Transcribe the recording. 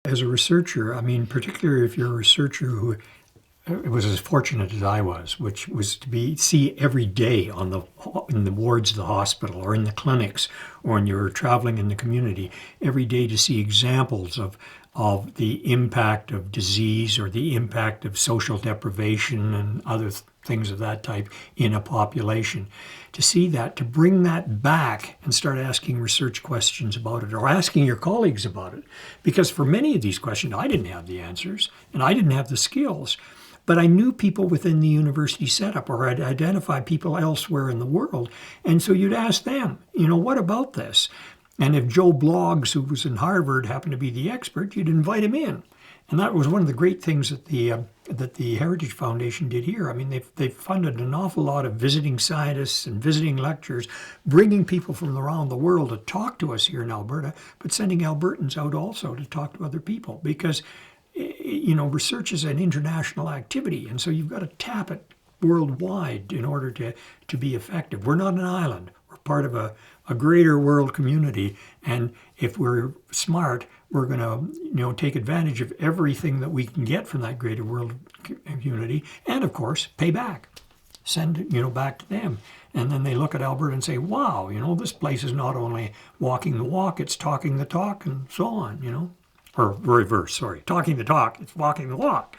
As a researcher, I mean, particularly if you're a researcher who was as fortunate as I was, which was to see every day in the wards of the hospital or in the clinics or when you're traveling in the community, every day to see examples of the impact of disease or the impact of social deprivation and other things of that type in a population. To see that, to bring that back and start asking research questions about it or asking your colleagues about it. Because for many of these questions, I didn't have the answers and I didn't have the skills. But I knew people within the university setup, or I'd identify people elsewhere in the world. And so you'd ask them, what about this? And if Joe Bloggs, who was in Harvard, happened to be the expert, you'd invite him in. And that was one of the great things that the Heritage Foundation did here. I mean, they've funded an awful lot of visiting scientists and visiting lecturers, bringing people from around the world to talk to us here in Alberta, but sending Albertans out also to talk to other people because research is an international activity, and so you've got to tap it worldwide in order to be effective. We're not an island. We're part of a greater world community, and if we're smart, we're going to take advantage of everything that we can get from that greater world community, and of course, pay back. Send it, back to them. And then they look at Alberta and say, wow, this place is not only walking the walk, it's talking the talk, and so on, Or reverse, sorry. Talking the talk, it's walking the walk.